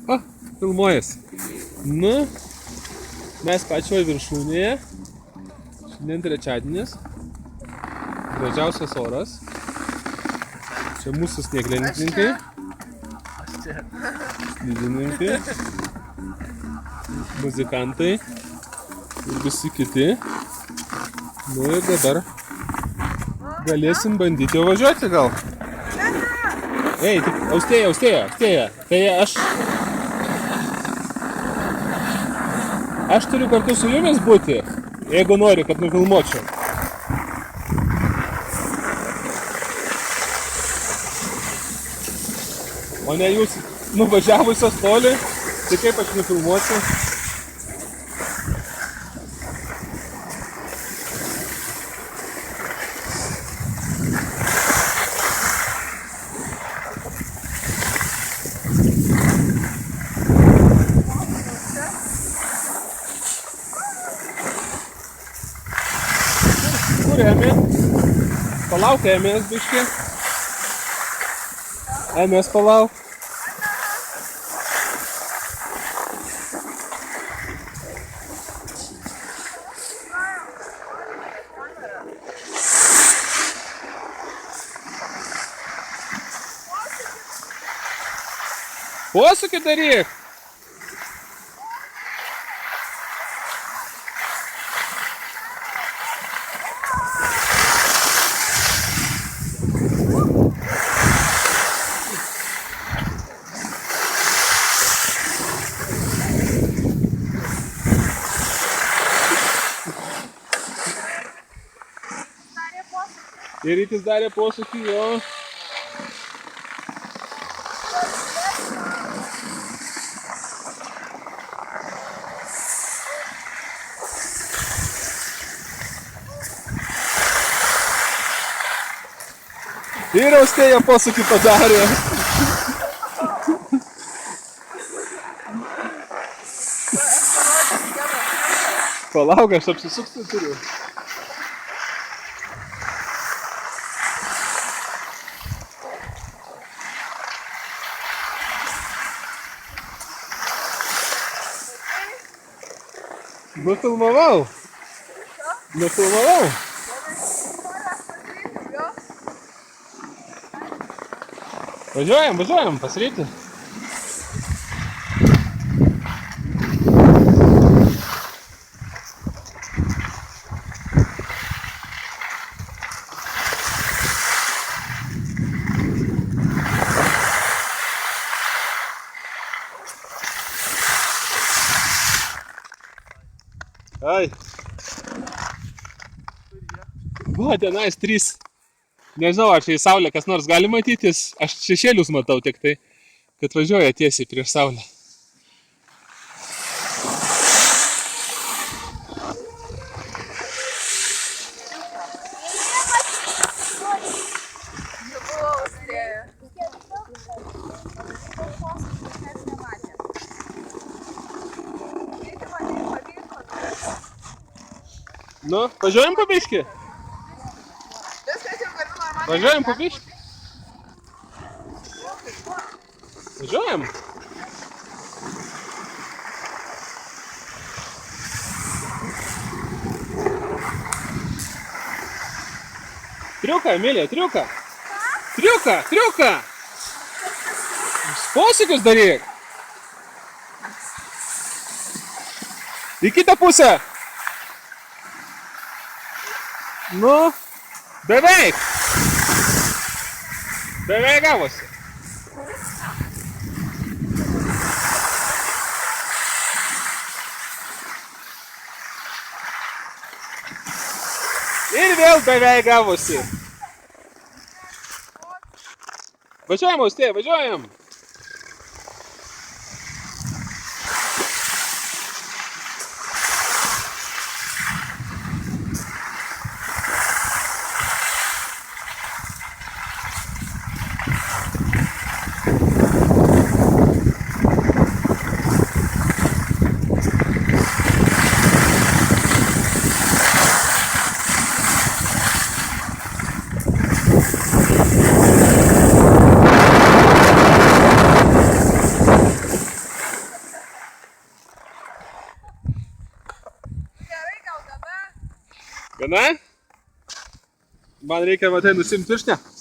O, filmuojas. Nu, mes pačioje viršūnėje. Šiandien trečiadienis. Gražiausias oras. Čia mūsų snieglentininkai. Slidininkai. Muzikantai. Ir visi kiti. Nu ir dabar galėsim bandyti jau važiuoti gal. Ei, tik Austėja. Tai aš turiu kartu su jumis būti, jeigu nori, kad nufilmuočiau. O ne jūs nuvažiavusios toli, tai kaip aš nufilmuosiu? Kur ėmė? Palauk, ėmės biškį. Ėmės palauk. Posūkį daryk! Ir Rytis darė posūkį, jo. Ir Austėja posūkį padarė. Palauk, aš apsisukti turiu. Nufilmavau. Važiuojam pas Rytį. Ai. Buvo tenais 3. Nežinau, ar čia į saulę kas nors gali matytis. Aš šešėlius matau tik tai, kad važiuoja tiesiai prieš saulę. Nu, važiuojam po biškį? Važiuojam po biškį? Važiuojam? Triuką, Emilija, triuką! Triuką! Posūkius daryk! Į kitą pusę! Nu, beveik gavosi. Ir vėl beveik gavosi. Važiuojam, Austėja, važiuojam. Gana? Man reikia, matai, nusimti pirštinę.